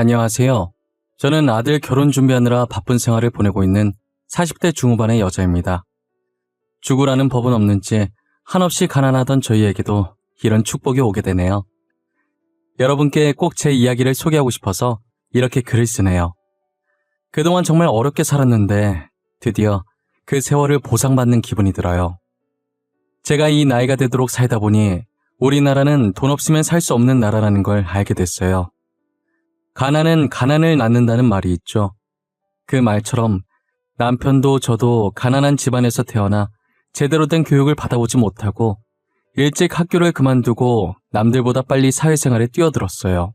안녕하세요. 저는 아들 결혼 준비하느라 바쁜 생활을 보내고 있는 40대 중후반의 여자입니다. 죽으라는 법은 없는지 한없이 가난하던 저희에게도 이런 축복이 오게 되네요. 여러분께 꼭 제 이야기를 소개하고 싶어서 이렇게 글을 쓰네요. 그동안 정말 어렵게 살았는데 드디어 그 세월을 보상받는 기분이 들어요. 제가 이 나이가 되도록 살다 보니 우리나라는 돈 없으면 살 수 없는 나라라는 걸 알게 됐어요. 가난은 가난을 낳는다는 말이 있죠. 그 말처럼 남편도 저도 가난한 집안에서 태어나 제대로 된 교육을 받아보지 못하고 일찍 학교를 그만두고 남들보다 빨리 사회생활에 뛰어들었어요.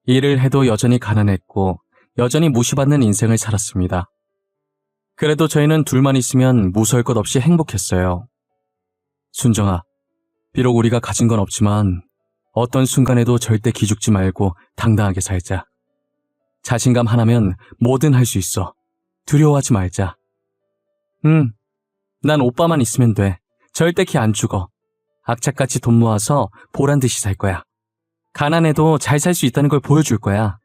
일을 해도 여전히 가난했고 여전히 무시받는 인생을 살았습니다. 그래도 저희는 둘만 있으면 무서울 것 없이 행복했어요. 순정아, 비록 우리가 가진 건 없지만 어떤 순간에도 절대 기죽지 말고 당당하게 살자. 자신감 하나면 뭐든 할 수 있어. 두려워하지 말자. 난 오빠만 있으면 돼. 절대 키 안 죽어. 악착같이 돈 모아서 보란듯이 살 거야. 가난해도 잘 살 수 있다는 걸 보여줄 거야.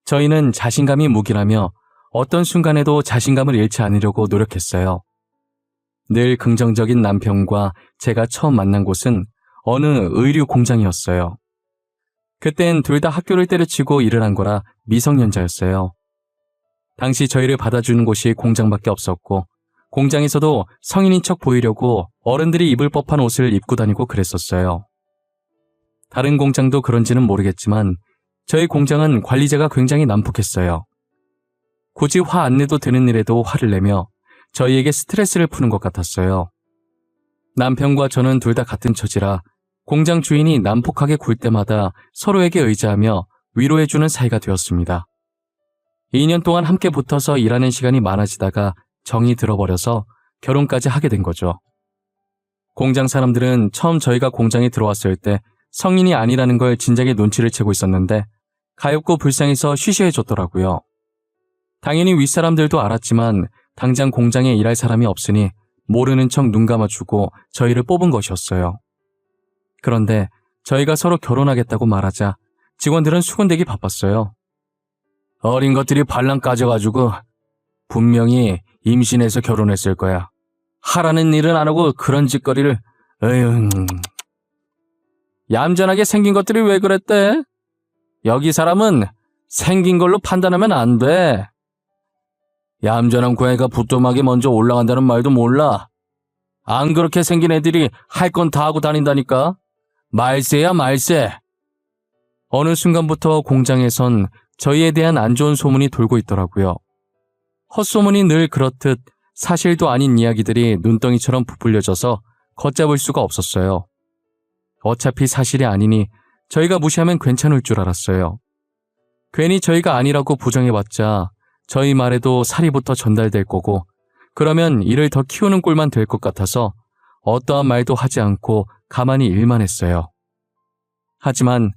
저희는 자신감이 무기라며 어떤 순간에도 자신감을 잃지 않으려고 노력했어요. 늘 긍정적인 남편과 제가 처음 만난 곳은 어느 의류 공장이었어요. 그땐 둘 다 학교를 때려치고 일을 한 거라 미성년자였어요. 당시 저희를 받아주는 곳이 공장밖에 없었고 공장에서도 성인인 척 보이려고 어른들이 입을 법한 옷을 입고 다니고 그랬었어요. 다른 공장도 그런지는 모르겠지만 저희 공장은 관리자가 굉장히 난폭했어요. 굳이 화 안 내도 되는 일에도 화를 내며 저희에게 스트레스를 푸는 것 같았어요. 남편과 저는 둘 다 같은 처지라 공장 주인이 난폭하게 굴 때마다 서로에게 의지하며 위로해주는 사이가 되었습니다. 2년 동안 함께 붙어서 일하는 시간이 많아지다가 정이 들어버려서 결혼까지 하게 된 거죠. 공장 사람들은 처음 저희가 공장에 들어왔을 때 성인이 아니라는 걸 진작에 눈치를 채고 있었는데 가엾고 불쌍해서 쉬쉬해줬더라고요. 당연히 윗사람들도 알았지만 당장 공장에 일할 사람이 없으니 모르는 척 눈 감아주고 저희를 뽑은 것이었어요. 그런데 저희가 서로 결혼하겠다고 말하자 직원들은 수군대기 바빴어요. 어린 것들이 발랑 까져가지고 분명히 임신해서 결혼했을 거야. 하라는 일은 안 하고 그런 짓거리를. 에휴. 얌전하게 생긴 것들이 왜 그랬대? 여기 사람은 생긴 걸로 판단하면 안 돼. 얌전한 고양이가 부뚜막에 먼저 올라간다는 말도 몰라. 안 그렇게 생긴 애들이 할 건 다 하고 다닌다니까. 말세야 말세. 어느 순간부터 공장에선 저희에 대한 안 좋은 소문이 돌고 있더라고요. 헛소문이 늘 그렇듯 사실도 아닌 이야기들이 눈덩이처럼 부풀려져서 걷잡을 수가 없었어요. 어차피 사실이 아니니 저희가 무시하면 괜찮을 줄 알았어요. 괜히 저희가 아니라고 부정해봤자 저희 말에도 사리부터 전달될 거고 그러면 이를 더 키우는 꼴만 될 것 같아서 어떠한 말도 하지 않고 가만히 일만 했어요. 하지만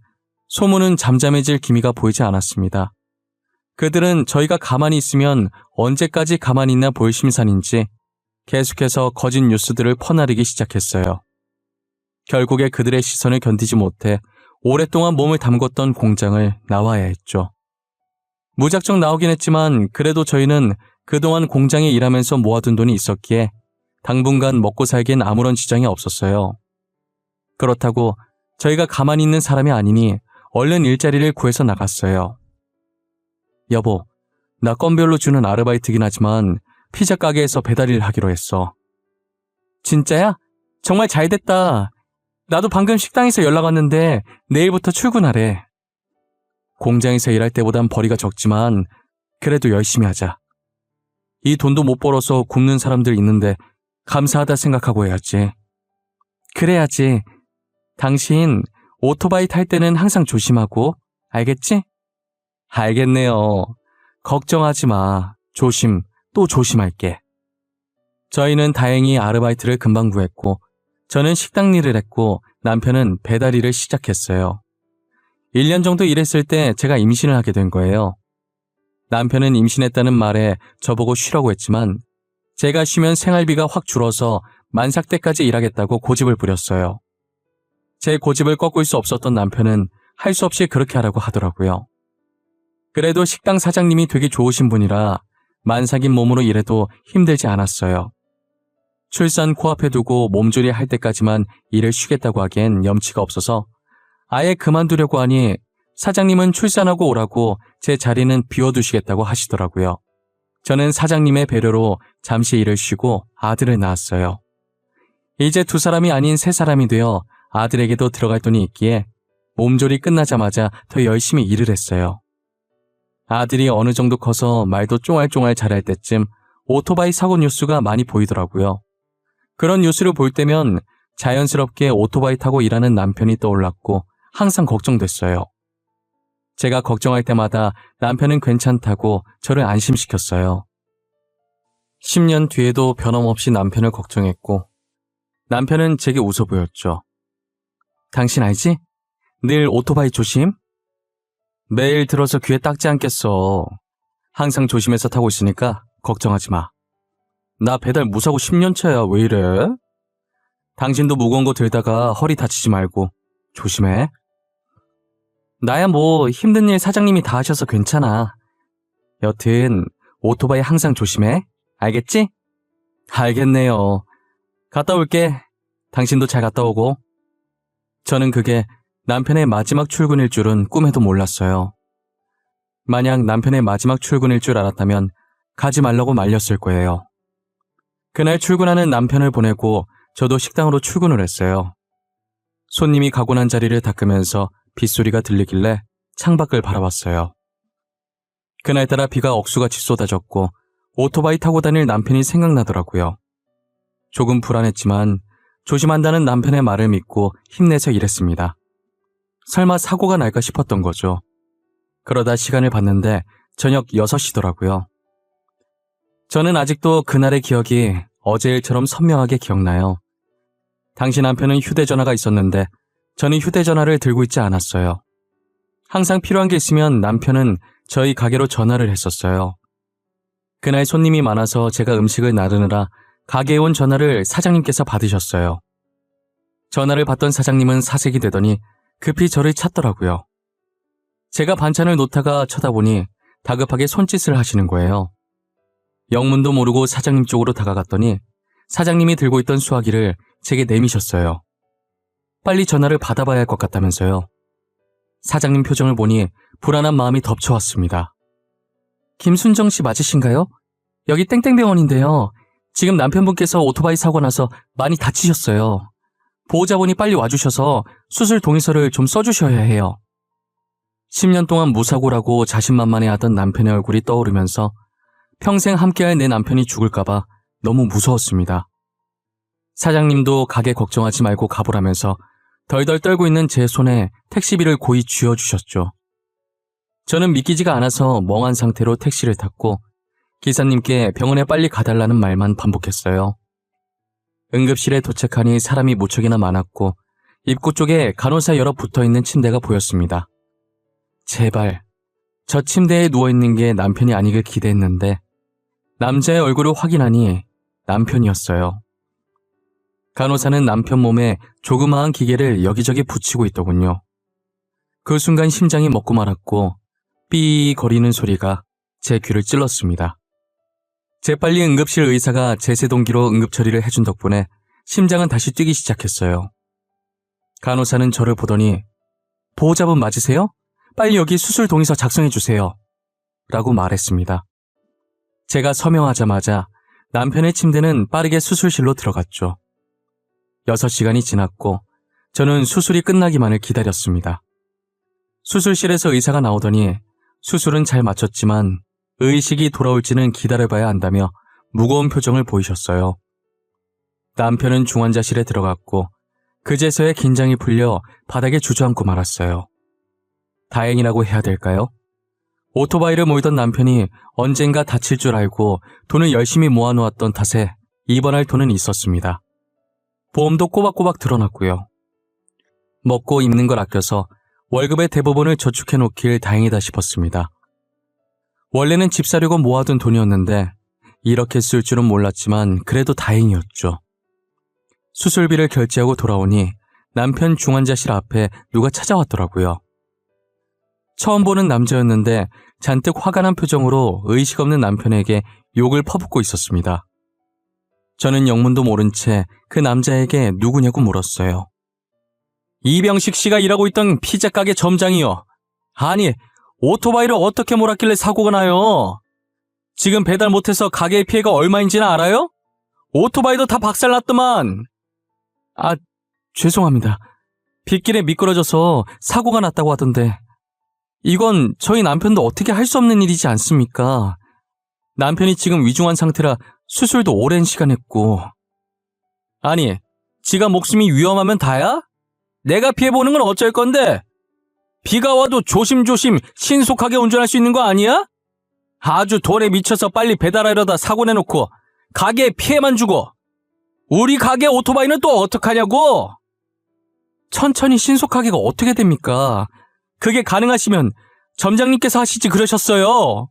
소문은 잠잠해질 기미가 보이지 않았습니다. 그들은 저희가 가만히 있으면 언제까지 가만히 있나 볼 심산인지 계속해서 거짓 뉴스들을 퍼나르기 시작했어요. 결국에 그들의 시선을 견디지 못해 오랫동안 몸을 담궜던 공장을 나와야 했죠. 무작정 나오긴 했지만 그래도 저희는 그동안 공장에 일하면서 모아둔 돈이 있었기에 당분간 먹고 살기엔 아무런 지장이 없었어요. 그렇다고 저희가 가만히 있는 사람이 아니니 얼른 일자리를 구해서 나갔어요. 여보, 나 건별로 주는 아르바이트긴 하지만 피자 가게에서 배달 일 하기로 했어. 진짜야? 정말 잘됐다. 나도 방금 식당에서 연락 왔는데 내일부터 출근하래. 공장에서 일할 때보단 벌이가 적지만 그래도 열심히 하자. 이 돈도 못 벌어서 굶는 사람들 있는데 감사하다 생각하고 해야지. 그래야지. 당신 오토바이 탈 때는 항상 조심하고, 알겠지? 알겠네요. 걱정하지 마. 조심, 또 조심할게. 저희는 다행히 아르바이트를 금방 구했고 저는 식당 일을 했고 남편은 배달 일을 시작했어요. 1년 정도 일했을 때 제가 임신을 하게 된 거예요. 남편은 임신했다는 말에 저보고 쉬라고 했지만 제가 쉬면 생활비가 확 줄어서 만삭 때까지 일하겠다고 고집을 부렸어요. 제 고집을 꺾을 수 없었던 남편은 할 수 없이 그렇게 하라고 하더라고요. 그래도 식당 사장님이 되게 좋으신 분이라 만삭인 몸으로 일해도 힘들지 않았어요. 출산 코앞에 두고 몸조리 할 때까지만 일을 쉬겠다고 하기엔 염치가 없어서 아예 그만두려고 하니 사장님은 출산하고 오라고 제 자리는 비워두시겠다고 하시더라고요. 저는 사장님의 배려로 잠시 일을 쉬고 아들을 낳았어요. 이제 2사람이 아닌 3사람이 되어 아들에게도 들어갈 돈이 있기에 몸조리 끝나자마자 더 열심히 일을 했어요. 아들이 어느 정도 커서 말도 쫑알쫑알 잘할 때쯤 오토바이 사고 뉴스가 많이 보이더라고요. 그런 뉴스를 볼 때면 자연스럽게 오토바이 타고 일하는 남편이 떠올랐고 항상 걱정됐어요. 제가 걱정할 때마다 남편은 괜찮다고 저를 안심시켰어요. 10년 뒤에도 변함없이 남편을 걱정했고 남편은 제게 웃어 보였죠. 당신 알지? 늘 오토바이 조심? 매일 들어서 귀에 닦지 않겠어. 항상 조심해서 타고 있으니까 걱정하지 마. 나 배달 무사고 10년 차야. 왜 이래? 당신도 무거운 거 들다가 허리 다치지 말고 조심해. 나야 뭐 힘든 일 사장님이 다 하셔서 괜찮아. 여튼 오토바이 항상 조심해. 알겠지? 알겠네요. 갔다 올게. 당신도 잘 갔다 오고. 저는 그게 남편의 마지막 출근일 줄은 꿈에도 몰랐어요. 만약 남편의 마지막 출근일 줄 알았다면 가지 말라고 말렸을 거예요. 그날 출근하는 남편을 보내고 저도 식당으로 출근을 했어요. 손님이 가고 난 자리를 닦으면서 빗소리가 들리길래 창밖을 바라봤어요. 그날따라 비가 억수같이 쏟아졌고 오토바이 타고 다닐 남편이 생각나더라고요. 조금 불안했지만 조심한다는 남편의 말을 믿고 힘내서 일했습니다. 설마 사고가 날까 싶었던 거죠. 그러다 시간을 봤는데 저녁 6시더라고요. 저는 아직도 그날의 기억이 어제 일처럼 선명하게 기억나요. 당시 남편은 휴대전화가 있었는데 저는 휴대전화를 들고 있지 않았어요. 항상 필요한 게 있으면 남편은 저희 가게로 전화를 했었어요. 그날 손님이 많아서 제가 음식을 나르느라 가게에 온 전화를 사장님께서 받으셨어요. 전화를 받던 사장님은 사색이 되더니 급히 저를 찾더라고요. 제가 반찬을 놓다가 쳐다보니 다급하게 손짓을 하시는 거예요. 영문도 모르고 사장님 쪽으로 다가갔더니 사장님이 들고 있던 수화기를 제게 내미셨어요. 빨리 전화를 받아봐야 할 것 같다면서요. 사장님 표정을 보니 불안한 마음이 덮쳐왔습니다. 김순정 씨 맞으신가요? 여기 땡땡병원인데요. 지금 남편분께서 오토바이 사고 나서 많이 다치셨어요. 보호자분이 빨리 와주셔서 수술 동의서를 좀 써주셔야 해요. 10년 동안 무사고라고 자신만만해하던 남편의 얼굴이 떠오르면서 평생 함께할 내 남편이 죽을까봐 너무 무서웠습니다. 사장님도 가게 걱정하지 말고 가보라면서 덜덜 떨고 있는 제 손에 택시비를 고이 쥐어주셨죠. 저는 믿기지가 않아서 멍한 상태로 택시를 탔고 기사님께 병원에 빨리 가달라는 말만 반복했어요. 응급실에 도착하니 사람이 무척이나 많았고 입구 쪽에 간호사 여러 붙어있는 침대가 보였습니다. 제발 저 침대에 누워있는 게 남편이 아니길 기대했는데 남자의 얼굴을 확인하니 남편이었어요. 간호사는 남편 몸에 조그마한 기계를 여기저기 붙이고 있더군요. 그 순간 심장이 멎고 말았고 삐 거리는 소리가 제 귀를 찔렀습니다. 재빨리 응급실 의사가 제세동기로 응급처리를 해준 덕분에 심장은 다시 뛰기 시작했어요. 간호사는 저를 보더니 보호자분 맞으세요? 빨리 여기 수술 동의서 작성해주세요. 라고 말했습니다. 제가 서명하자마자 남편의 침대는 빠르게 수술실로 들어갔죠. 6시간이 지났고 저는 수술이 끝나기만을 기다렸습니다. 수술실에서 의사가 나오더니 수술은 잘 마쳤지만 의식이 돌아올지는 기다려봐야 한다며 무거운 표정을 보이셨어요. 남편은 중환자실에 들어갔고 그제서야 긴장이 풀려 바닥에 주저앉고 말았어요. 다행이라고 해야 될까요? 오토바이를 몰던 남편이 언젠가 다칠 줄 알고 돈을 열심히 모아놓았던 탓에 입원할 돈은 있었습니다. 보험도 꼬박꼬박 들어놨고요. 먹고 입는 걸 아껴서 월급의 대부분을 저축해놓길 다행이다 싶었습니다. 원래는 집 사려고 모아둔 돈이었는데 이렇게 쓸 줄은 몰랐지만 그래도 다행이었죠. 수술비를 결제하고 돌아오니 남편 중환자실 앞에 누가 찾아왔더라고요. 처음 보는 남자였는데 잔뜩 화가 난 표정으로 의식 없는 남편에게 욕을 퍼붓고 있었습니다. 저는 영문도 모른 채 그 남자에게 누구냐고 물었어요. 이병식 씨가 일하고 있던 피자 가게 점장이요. 아니, 오토바이를 어떻게 몰았길래 사고가 나요? 지금 배달 못해서 가게의 피해가 얼마인지는 알아요? 오토바이도 다 박살났더만. 아, 죄송합니다. 빗길에 미끄러져서 사고가 났다고 하던데. 이건 저희 남편도 어떻게 할 수 없는 일이지 않습니까? 남편이 지금 위중한 상태라 수술도 오랜 시간 했고. 아니, 지가 목숨이 위험하면 다야? 내가 피해보는 건 어쩔 건데? 비가 와도 조심조심 신속하게 운전할 수 있는 거 아니야? 아주 돈에 미쳐서 빨리 배달하려다 사고 내놓고 가게에 피해만 주고. 우리 가게 오토바이는 또 어떡하냐고? 천천히 신속하게가 어떻게 됩니까? 그게 가능하시면 점장님께서 하시지 그러셨어요.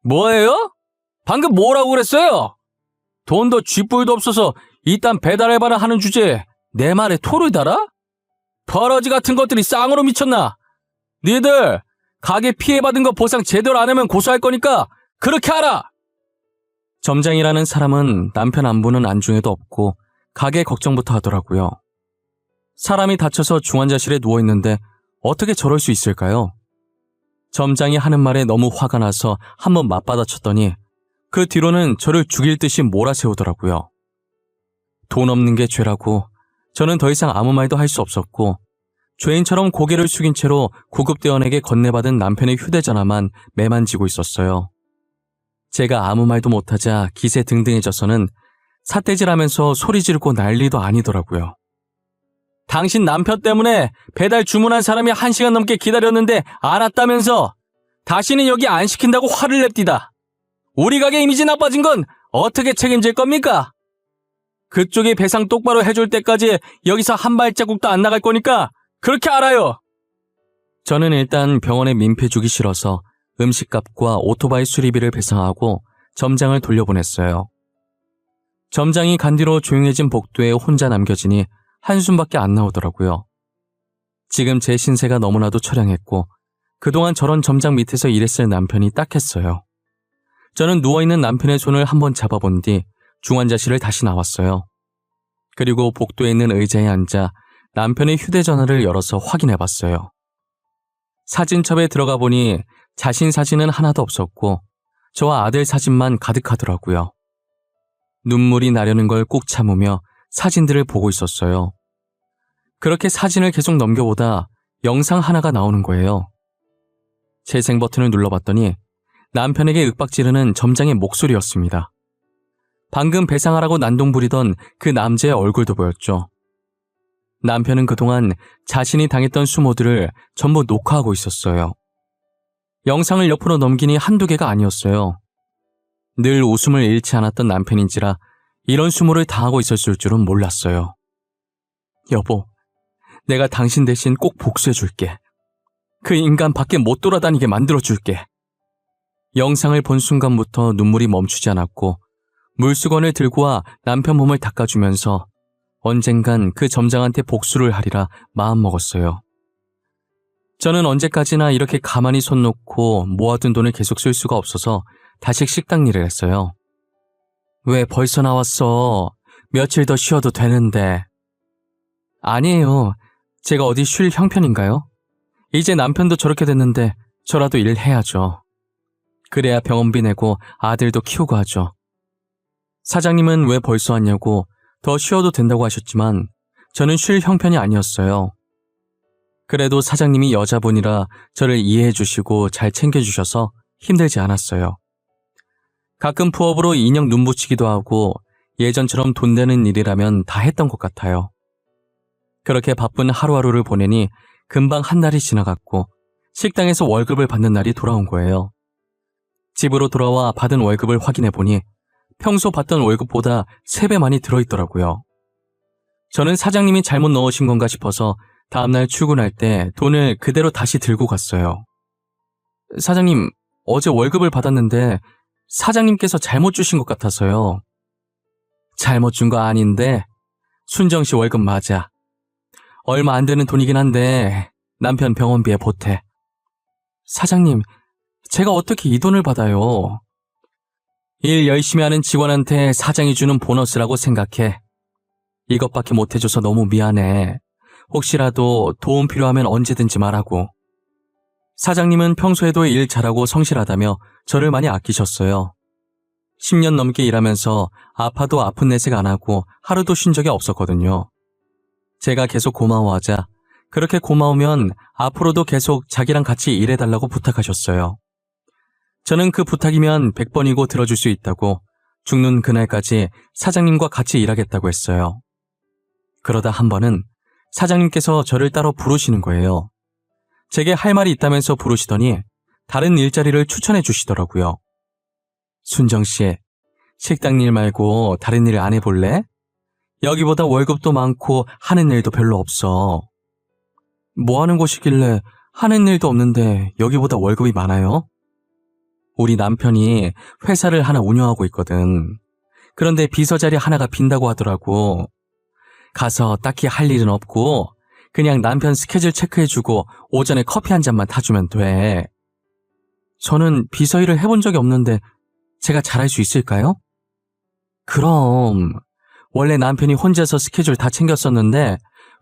뭐예요? 방금 뭐라고 그랬어요? 돈도 쥐뿔도 없어서 이딴 배달해봐라 하는 주제에 내 말에 토를 달아? 버러지 같은 것들이 쌍으로 미쳤나? 니들 가게 피해받은 거 보상 제대로 안 하면 고소할 거니까 그렇게 하라! 점장이라는 사람은 남편 안부는 안중에도 없고 가게 걱정부터 하더라고요. 사람이 다쳐서 중환자실에 누워있는데 어떻게 저럴 수 있을까요? 점장이 하는 말에 너무 화가 나서 한번 맞받아쳤더니 그 뒤로는 저를 죽일 듯이 몰아세우더라고요. 돈 없는 게 죄라고 저는 더 이상 아무 말도 할 수 없었고 죄인처럼 고개를 숙인 채로 구급대원에게 건네받은 남편의 휴대전화만 매만지고 있었어요. 제가 아무 말도 못하자 기세등등해져서는 삿대질하면서 소리 지르고 난리도 아니더라고요. 당신 남편 때문에 배달 주문한 사람이 1시간 넘게 기다렸는데 안 왔다면서 다시는 여기 안 시킨다고 화를 냅디다. 우리 가게 이미지 나빠진 건 어떻게 책임질 겁니까? 그쪽이 배상 똑바로 해줄 때까지 여기서 한 발자국도 안 나갈 거니까 그렇게 알아요. 저는 일단 병원에 민폐 주기 싫어서 음식값과 오토바이 수리비를 배상하고 점장을 돌려보냈어요. 점장이 간 뒤로 조용해진 복도에 혼자 남겨지니 한숨밖에 안 나오더라고요. 지금 제 신세가 너무나도 처량했고 그동안 저런 점장 밑에서 일했을 남편이 딱했어요. 저는 누워있는 남편의 손을 한번 잡아본 뒤 중환자실을 다시 나왔어요. 그리고 복도에 있는 의자에 앉아 남편의 휴대전화를 열어서 확인해봤어요. 사진첩에 들어가 보니 자신 사진은 하나도 없었고 저와 아들 사진만 가득하더라고요. 눈물이 나려는 걸 꾹 참으며 사진들을 보고 있었어요. 그렇게 사진을 계속 넘겨보다 영상 하나가 나오는 거예요. 재생 버튼을 눌러봤더니 남편에게 윽박지르는 점장의 목소리였습니다. 방금 배상하라고 난동 부리던 그 남자의 얼굴도 보였죠. 남편은 그동안 자신이 당했던 수모들을 전부 녹화하고 있었어요. 영상을 옆으로 넘기니 한두 개가 아니었어요. 늘 웃음을 잃지 않았던 남편인지라 이런 수모를 당하고 있었을 줄은 몰랐어요. 여보, 내가 당신 대신 꼭 복수해줄게. 그 인간 밖에 못 돌아다니게 만들어줄게. 영상을 본 순간부터 눈물이 멈추지 않았고 물수건을 들고 와 남편 몸을 닦아주면서 언젠간 그 점장한테 복수를 하리라 마음먹었어요. 저는 언제까지나 이렇게 가만히 손 놓고 모아둔 돈을 계속 쓸 수가 없어서 다시 식당 일을 했어요. 왜 벌써 나왔어? 며칠 더 쉬어도 되는데. 아니에요. 제가 어디 쉴 형편인가요? 이제 남편도 저렇게 됐는데 저라도 일해야죠. 그래야 병원비 내고 아들도 키우고 하죠. 사장님은 왜 벌써 왔냐고 더 쉬어도 된다고 하셨지만 저는 쉴 형편이 아니었어요. 그래도 사장님이 여자분이라 저를 이해해 주시고 잘 챙겨주셔서 힘들지 않았어요. 가끔 부업으로 인형 눈 붙이기도 하고 예전처럼 돈 되는 일이라면 다 했던 것 같아요. 그렇게 바쁜 하루하루를 보내니 금방 한 달이 지나갔고 식당에서 월급을 받는 날이 돌아온 거예요. 집으로 돌아와 받은 월급을 확인해 보니 평소 받던 월급보다 3배 많이 들어있더라고요. 저는 사장님이 잘못 넣으신 건가 싶어서 다음날 출근할 때 돈을 그대로 다시 들고 갔어요. 사장님, 어제 월급을 받았는데 사장님께서 잘못 주신 것 같아서요. 잘못 준 거 아닌데 순정 씨 월급 맞아. 얼마 안 되는 돈이긴 한데 남편 병원비에 보태. 사장님, 제가 어떻게 이 돈을 받아요? 일 열심히 하는 직원한테 사장이 주는 보너스라고 생각해. 이것밖에 못해줘서 너무 미안해. 혹시라도 도움 필요하면 언제든지 말하고. 사장님은 평소에도 일 잘하고 성실하다며 저를 많이 아끼셨어요. 10년 넘게 일하면서 아파도 아픈 내색 안 하고 하루도 쉰 적이 없었거든요. 제가 계속 고마워하자 그렇게 고마우면 앞으로도 계속 자기랑 같이 일해달라고 부탁하셨어요. 저는 그 부탁이면 100번이고 들어줄 수 있다고 죽는 그날까지 사장님과 같이 일하겠다고 했어요. 그러다 한 번은 사장님께서 저를 따로 부르시는 거예요. 제게 할 말이 있다면서 부르시더니 다른 일자리를 추천해 주시더라고요. 순정 씨, 식당 일 말고 다른 일 안 해볼래? 여기보다 월급도 많고 하는 일도 별로 없어. 뭐 하는 곳이길래 하는 일도 없는데 여기보다 월급이 많아요? 우리 남편이 회사를 하나 운영하고 있거든. 그런데 비서 자리 하나가 빈다고 하더라고. 가서 딱히 할 일은 없고 그냥 남편 스케줄 체크해주고 오전에 커피 한 잔만 타주면 돼. 저는 비서 일을 해본 적이 없는데 제가 잘할 수 있을까요? 그럼 원래 남편이 혼자서 스케줄 다 챙겼었는데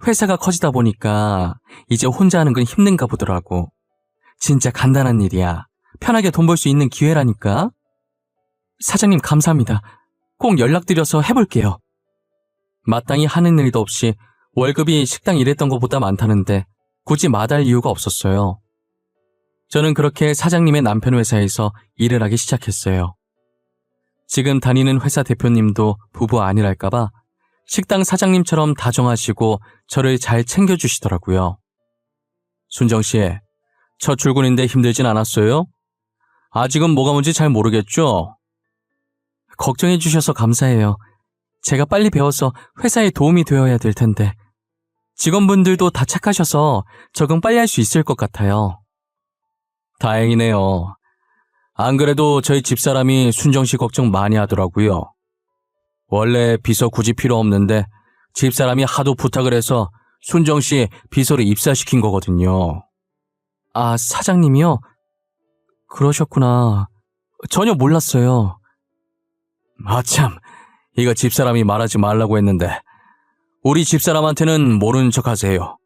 회사가 커지다 보니까 이제 혼자 하는 건 힘든가 보더라고. 진짜 간단한 일이야. 편하게 돈 벌 수 있는 기회라니까. 사장님 감사합니다. 꼭 연락드려서 해볼게요. 마땅히 하는 일도 없이 월급이 식당 일했던 것보다 많다는데 굳이 마다할 이유가 없었어요. 저는 그렇게 사장님의 남편 회사에서 일을 하기 시작했어요. 지금 다니는 회사 대표님도 부부 아니랄까봐 식당 사장님처럼 다정하시고 저를 잘 챙겨주시더라고요. 순정씨, 첫 출근인데 힘들진 않았어요? 아직은 뭐가 뭔지 잘 모르겠죠? 걱정해 주셔서 감사해요. 제가 빨리 배워서 회사에 도움이 되어야 될 텐데 직원분들도 다 착하셔서 적응 빨리 할 수 있을 것 같아요. 다행이네요. 안 그래도 저희 집사람이 순정씨 걱정 많이 하더라고요. 원래 비서 굳이 필요 없는데 집사람이 하도 부탁을 해서 순정씨 비서로 입사시킨 거거든요. 아, 사장님이요? 그러셨구나. 전혀 몰랐어요. 아참, 이거 집사람이 말하지 말라고 했는데 우리 집사람한테는 모르는 척 하세요.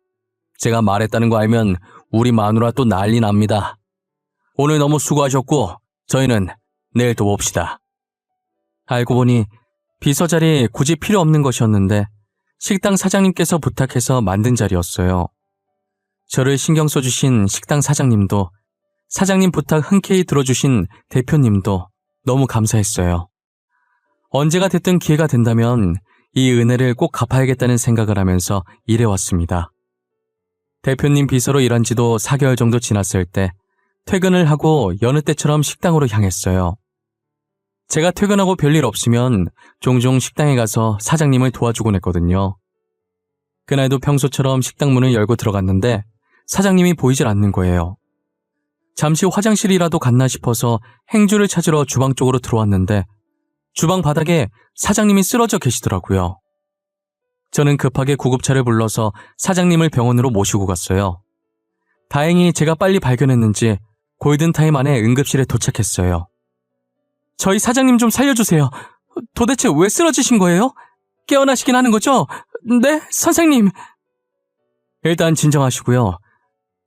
제가 말했다는 거 알면 우리 마누라 또 난리 납니다. 오늘 너무 수고하셨고 저희는 내일 또 봅시다. 알고 보니 비서 자리 굳이 필요 없는 것이었는데 식당 사장님께서 부탁해서 만든 자리였어요. 저를 신경 써주신 식당 사장님도 사장님 부탁 흔쾌히 들어주신 대표님도 너무 감사했어요. 언제가 됐든 기회가 된다면 이 은혜를 꼭 갚아야겠다는 생각을 하면서 일해왔습니다. 대표님 비서로 일한 지도 4개월 정도 지났을 때 퇴근을 하고 여느 때처럼 식당으로 향했어요. 제가 퇴근하고 별일 없으면 종종 식당에 가서 사장님을 도와주곤 했거든요. 그날도 평소처럼 식당 문을 열고 들어갔는데 사장님이 보이질 않는 거예요. 잠시 화장실이라도 갔나 싶어서 행주를 찾으러 주방 쪽으로 들어왔는데 주방 바닥에 사장님이 쓰러져 계시더라고요. 저는 급하게 구급차를 불러서 사장님을 병원으로 모시고 갔어요. 다행히 제가 빨리 발견했는지 골든타임 안에 응급실에 도착했어요. 저희 사장님 좀 살려주세요. 도대체 왜 쓰러지신 거예요? 깨어나시긴 하는 거죠? 네, 선생님. 일단 진정하시고요.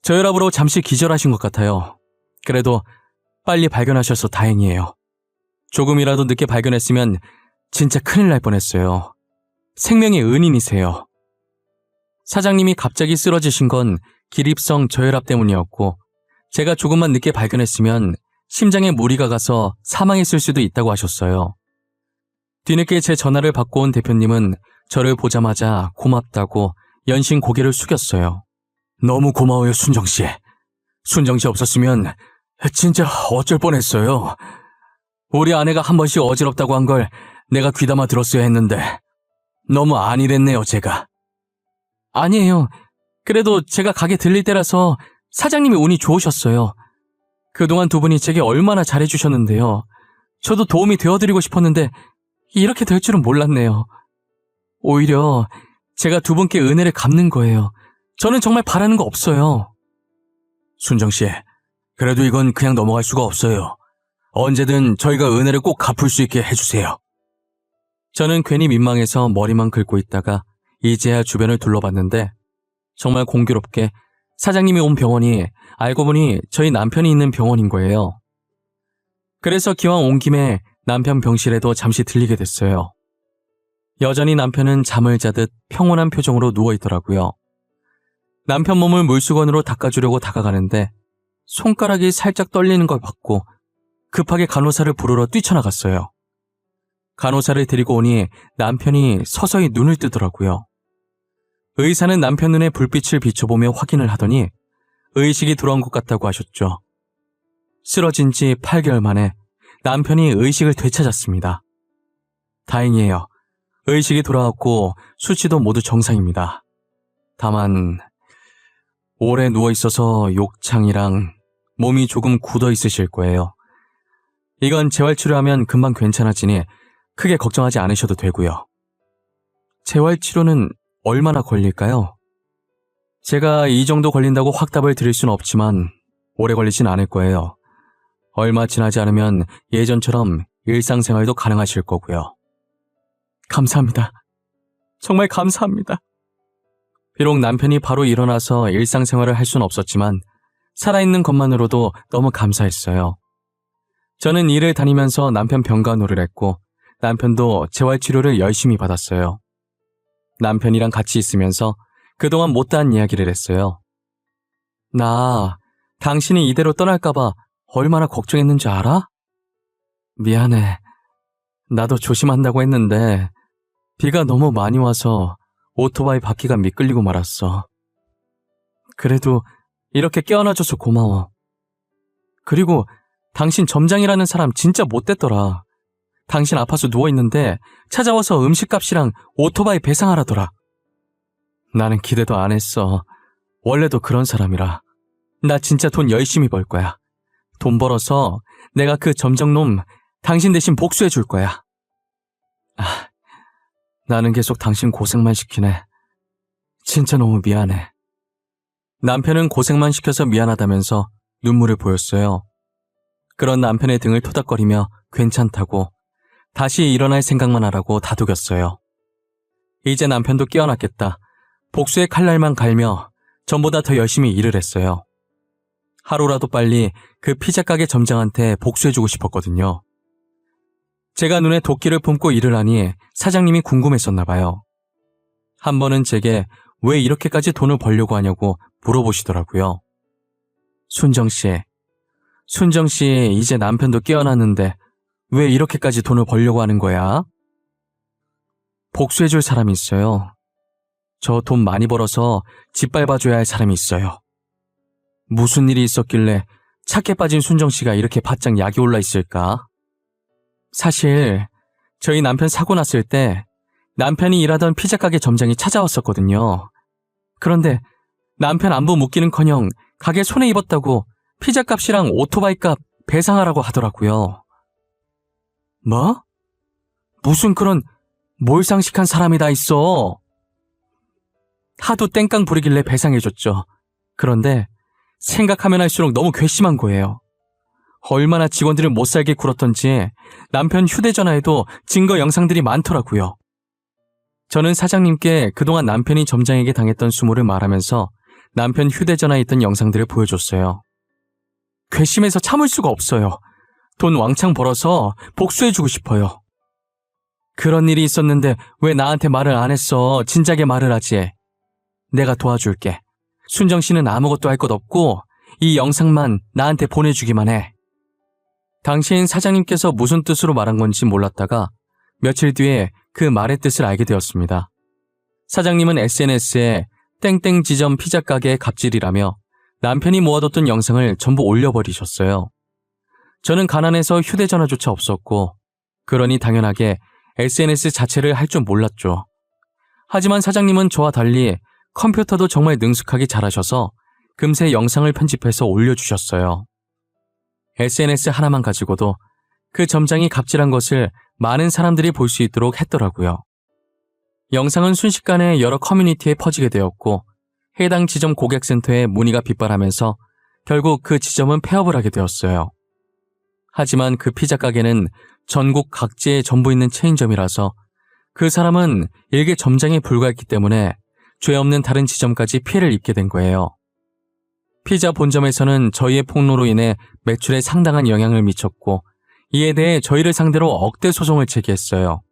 저혈압으로 잠시 기절하신 것 같아요. 그래도 빨리 발견하셔서 다행이에요. 조금이라도 늦게 발견했으면 진짜 큰일 날 뻔했어요. 생명의 은인이세요. 사장님이 갑자기 쓰러지신 건 기립성 저혈압 때문이었고 제가 조금만 늦게 발견했으면 심장에 무리가 가서 사망했을 수도 있다고 하셨어요. 뒤늦게 제 전화를 받고 온 대표님은 저를 보자마자 고맙다고 연신 고개를 숙였어요. 너무 고마워요, 순정씨. 순정씨 없었으면 진짜 어쩔 뻔했어요. 우리 아내가 한 번씩 어지럽다고 한 걸 내가 귀담아 들었어야 했는데 너무 안일했네요, 제가. 아니에요. 그래도 제가 가게 들릴 때라서 사장님이 운이 좋으셨어요. 그동안 두 분이 제게 얼마나 잘해주셨는데요. 저도 도움이 되어드리고 싶었는데 이렇게 될 줄은 몰랐네요. 오히려 제가 두 분께 은혜를 갚는 거예요. 저는 정말 바라는 거 없어요. 순정씨, 그래도 이건 그냥 넘어갈 수가 없어요. 언제든 저희가 은혜를 꼭 갚을 수 있게 해주세요. 저는 괜히 민망해서 머리만 긁고 있다가 이제야 주변을 둘러봤는데 정말 공교롭게 사장님이 온 병원이 알고 보니 저희 남편이 있는 병원인 거예요. 그래서 기왕 온 김에 남편 병실에도 잠시 들리게 됐어요. 여전히 남편은 잠을 자듯 평온한 표정으로 누워있더라고요. 남편 몸을 물수건으로 닦아주려고 다가가는데 손가락이 살짝 떨리는 걸 봤고 급하게 간호사를 부르러 뛰쳐나갔어요. 간호사를 데리고 오니 남편이 서서히 눈을 뜨더라고요. 의사는 남편 눈에 불빛을 비춰보며 확인을 하더니 의식이 돌아온 것 같다고 하셨죠. 쓰러진 지 8개월 만에 남편이 의식을 되찾았습니다. 다행이에요. 의식이 돌아왔고 수치도 모두 정상입니다. 다만 오래 누워있어서 욕창이랑 몸이 조금 굳어 있으실 거예요. 이건 재활치료하면 금방 괜찮아지니 크게 걱정하지 않으셔도 되고요. 재활치료는 얼마나 걸릴까요? 제가 이 정도 걸린다고 확답을 드릴 수는 없지만 오래 걸리진 않을 거예요. 얼마 지나지 않으면 예전처럼 일상생활도 가능하실 거고요. 감사합니다. 정말 감사합니다. 비록 남편이 바로 일어나서 일상생활을 할 수는 없었지만 살아있는 것만으로도 너무 감사했어요. 저는 일을 다니면서 남편 병간호를 했고 남편도 재활치료를 열심히 받았어요. 남편이랑 같이 있으면서 그동안 못다한 이야기를 했어요. 나 당신이 이대로 떠날까봐 얼마나 걱정했는지 알아? 미안해. 나도 조심한다고 했는데 비가 너무 많이 와서 오토바이 바퀴가 미끌리고 말았어. 그래도 이렇게 깨어나줘서 고마워. 그리고 당신 점장이라는 사람 진짜 못됐더라. 당신 아파서 누워있는데 찾아와서 음식값이랑 오토바이 배상하라더라. 나는 기대도 안 했어. 원래도 그런 사람이라. 나 진짜 돈 열심히 벌 거야. 돈 벌어서 내가 그 점장놈 당신 대신 복수해 줄 거야. 나는 계속 당신 고생만 시키네. 진짜 너무 미안해. 남편은 고생만 시켜서 미안하다면서 눈물을 보였어요. 그런 남편의 등을 토닥거리며 괜찮다고 다시 일어날 생각만 하라고 다독였어요. 이제 남편도 깨어났겠다. 복수의 칼날만 갈며 전보다 더 열심히 일을 했어요. 하루라도 빨리 그 피자 가게 점장한테 복수해주고 싶었거든요. 제가 눈에 도끼를 품고 일을 하니 사장님이 궁금했었나 봐요. 한 번은 제게 왜 이렇게까지 돈을 벌려고 하냐고 물어보시더라고요. 순정 씨 이제 남편도 깨어났는데 왜 이렇게까지 돈을 벌려고 하는 거야? 복수해줄 사람이 있어요. 저 돈 많이 벌어서 짓밟아줘야 할 사람이 있어요. 무슨 일이 있었길래 착해 빠진 순정 씨가 이렇게 바짝 약이 올라 있을까? 사실 저희 남편 사고 났을 때 남편이 일하던 피자 가게 점장이 찾아왔었거든요. 그런데 남편 안부 묻기는커녕 가게 손해 입었다고 피자 값이랑 오토바이 값 배상하라고 하더라고요. 뭐? 무슨 그런 몰상식한 사람이 다 있어. 하도 땡깡 부리길래 배상해줬죠. 그런데 생각하면 할수록 너무 괘씸한 거예요. 얼마나 직원들을 못살게 굴었던지 남편 휴대전화에도 증거 영상들이 많더라고요. 저는 사장님께 그동안 남편이 점장에게 당했던 수모를 말하면서 남편 휴대전화에 있던 영상들을 보여줬어요. 괘씸해서 참을 수가 없어요. 돈 왕창 벌어서 복수해주고 싶어요. 그런 일이 있었는데 왜 나한테 말을 안 했어? 진작에 말을 하지. 내가 도와줄게. 순정 씨는 아무것도 할 것 없고 이 영상만 나한테 보내주기만 해. 당시엔 사장님께서 무슨 뜻으로 말한 건지 몰랐다가 며칠 뒤에 그 말의 뜻을 알게 되었습니다. 사장님은 SNS에 땡땡 지점 피자 가게의 갑질이라며 남편이 모아뒀던 영상을 전부 올려버리셨어요. 저는 가난해서 휴대전화조차 없었고 그러니 당연하게 SNS 자체를 할 줄 몰랐죠. 하지만 사장님은 저와 달리 컴퓨터도 정말 능숙하게 잘하셔서 금세 영상을 편집해서 올려주셨어요. SNS 하나만 가지고도 그 점장이 갑질한 것을 많은 사람들이 볼 수 있도록 했더라고요. 영상은 순식간에 여러 커뮤니티에 퍼지게 되었고 해당 지점 고객센터에 문의가 빗발하면서 결국 그 지점은 폐업을 하게 되었어요. 하지만 그 피자 가게는 전국 각지에 전부 있는 체인점이라서 그 사람은 일개 점장에 불과했기 때문에 죄 없는 다른 지점까지 피해를 입게 된 거예요. 피자 본점에서는 저희의 폭로로 인해 매출에 상당한 영향을 미쳤고 이에 대해 저희를 상대로 억대 소송을 제기했어요.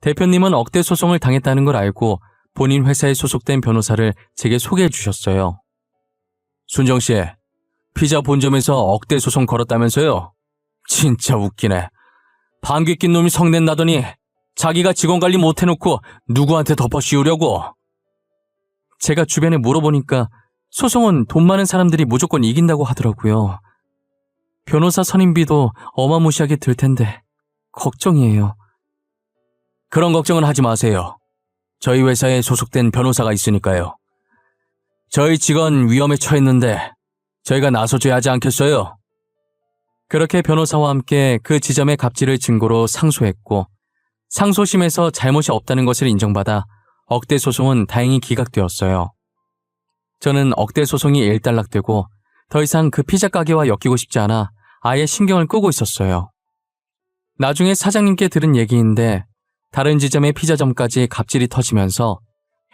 대표님은 억대 소송을 당했다는 걸 알고 본인 회사에 소속된 변호사를 제게 소개해 주셨어요. 순정 씨, 피자 본점에서 억대 소송 걸었다면서요? 진짜 웃기네. 방귀 낀 놈이 성낸 나더니 자기가 직원 관리 못 해놓고 누구한테 덮어 씌우려고. 제가 주변에 물어보니까 소송은 돈 많은 사람들이 무조건 이긴다고 하더라고요. 변호사 선임비도 어마무시하게 들 텐데 걱정이에요. 그런 걱정은 하지 마세요. 저희 회사에 소속된 변호사가 있으니까요. 저희 직원 위험에 처했는데 저희가 나서줘야 하지 않겠어요? 그렇게 변호사와 함께 그 지점의 갑질을 증거로 상소했고 상소심에서 잘못이 없다는 것을 인정받아 억대 소송은 다행히 기각되었어요. 저는 억대 소송이 일단락되고 더 이상 그 피자 가게와 엮이고 싶지 않아 아예 신경을 끄고 있었어요. 나중에 사장님께 들은 얘기인데 다른 지점의 피자점까지 갑질이 터지면서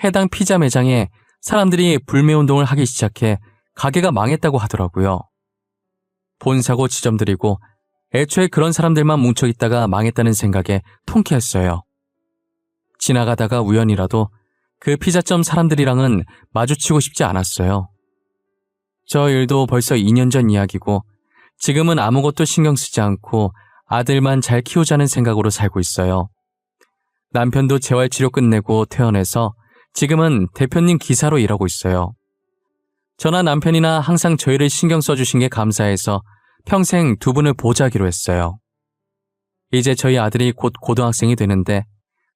해당 피자 매장에 사람들이 불매운동을 하기 시작해 가게가 망했다고 하더라고요. 본사고 지점들이고 애초에 그런 사람들만 뭉쳐있다가 망했다는 생각에 통쾌했어요. 지나가다가 우연이라도 그 피자점 사람들이랑은 마주치고 싶지 않았어요. 저 일도 벌써 2년 전 이야기고 지금은 아무것도 신경 쓰지 않고 아들만 잘 키우자는 생각으로 살고 있어요. 남편도 재활치료 끝내고 퇴원해서 지금은 대표님 기사로 일하고 있어요. 저나 남편이나 항상 저희를 신경 써주신 게 감사해서 평생 두 분을 보좌하기로 했어요. 이제 저희 아들이 곧 고등학생이 되는데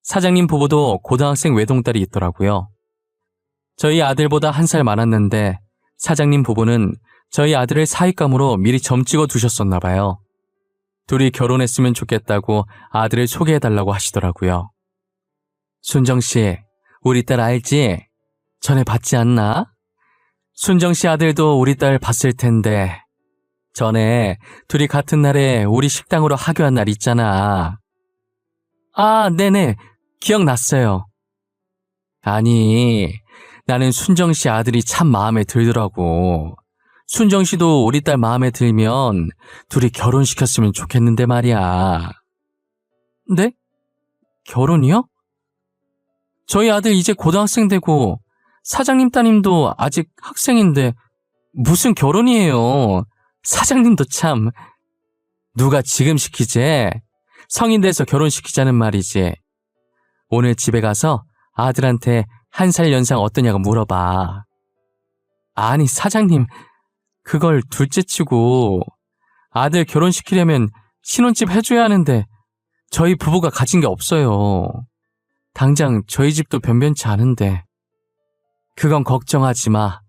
사장님 부부도 고등학생 외동딸이 있더라고요. 저희 아들보다 1살 많았는데 사장님 부부는 저희 아들을 사윗감으로 미리 점 찍어 두셨었나 봐요. 둘이 결혼했으면 좋겠다고 아들을 소개해달라고 하시더라고요. 순정씨, 우리 딸 알지? 전에 봤지 않나? 순정씨 아들도 우리 딸 봤을 텐데 전에 둘이 같은 날에 우리 식당으로 하교한 날 있잖아. 아, 네네. 기억났어요. 아니, 나는 순정씨 아들이 참 마음에 들더라고. 순정씨도 우리 딸 마음에 들면 둘이 결혼시켰으면 좋겠는데 말이야. 네? 결혼이요? 저희 아들 이제 고등학생 되고 사장님 따님도 아직 학생인데 무슨 결혼이에요. 사장님도 참. 누가 지금 시키지? 성인 돼서 결혼시키자는 말이지. 오늘 집에 가서 아들한테 1살 연상 어떠냐고 물어봐. 아니 사장님, 그걸 둘째치고 아들 결혼시키려면 신혼집 해줘야 하는데 저희 부부가 가진 게 없어요. 당장 저희 집도 변변치 않은데. 그건 걱정하지 마.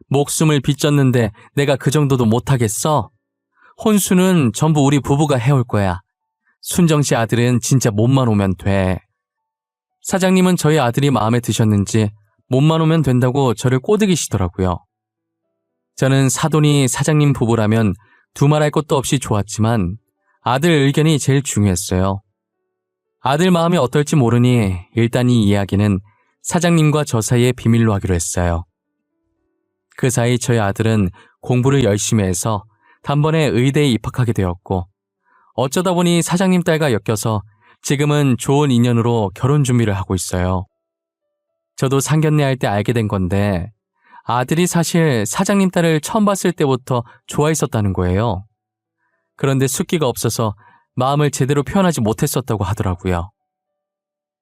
목숨을 빚졌는데 내가 그 정도도 못하겠어? 혼수는 전부 우리 부부가 해올 거야. 순정씨 아들은 진짜 몸만 오면 돼. 사장님은 저희 아들이 마음에 드셨는지 몸만 오면 된다고 저를 꼬드기시더라고요. 저는 사돈이 사장님 부부라면 두말할 것도 없이 좋았지만 아들 의견이 제일 중요했어요. 아들 마음이 어떨지 모르니 일단 이 이야기는 사장님과 저 사이에 비밀로 하기로 했어요. 그 사이 저희 아들은 공부를 열심히 해서 단번에 의대에 입학하게 되었고 어쩌다 보니 사장님 딸과 엮여서 지금은 좋은 인연으로 결혼 준비를 하고 있어요. 저도 상견례 할 때 알게 된 건데 아들이 사실 사장님 딸을 처음 봤을 때부터 좋아했었다는 거예요. 그런데 숫기가 없어서 마음을 제대로 표현하지 못했었다고 하더라고요.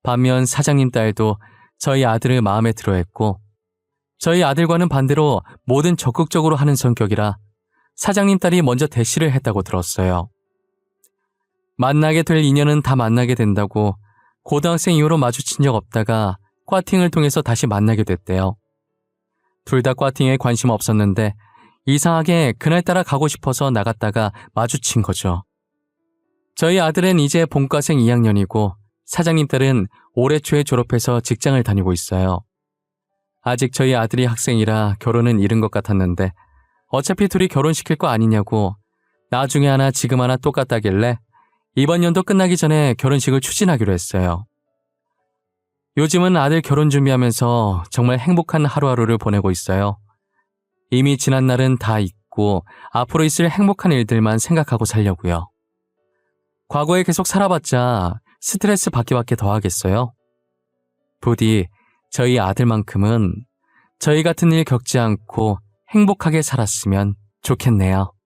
반면 사장님 딸도 저희 아들을 마음에 들어했고 저희 아들과는 반대로 뭐든 적극적으로 하는 성격이라 사장님 딸이 먼저 대시를 했다고 들었어요. 만나게 될 인연은 다 만나게 된다고 고등학생 이후로 마주친 적 없다가 꽈팅을 통해서 다시 만나게 됐대요. 둘 다 꽈팅에 관심 없었는데 이상하게 그날따라 가고 싶어서 나갔다가 마주친 거죠. 저희 아들은 이제 본과생 2학년이고 사장님 딸은 올해 초에 졸업해서 직장을 다니고 있어요. 아직 저희 아들이 학생이라 결혼은 이른 것 같았는데 어차피 둘이 결혼시킬 거 아니냐고 나중에 하나 지금 하나 똑같다길래 이번 연도 끝나기 전에 결혼식을 추진하기로 했어요. 요즘은 아들 결혼 준비하면서 정말 행복한 하루하루를 보내고 있어요. 이미 지난 날은 다 잊고 앞으로 있을 행복한 일들만 생각하고 살려고요. 과거에 계속 살아봤자 스트레스 받기밖에 더 하겠어요. 부디 저희 아들만큼은 저희 같은 일 겪지 않고 행복하게 살았으면 좋겠네요.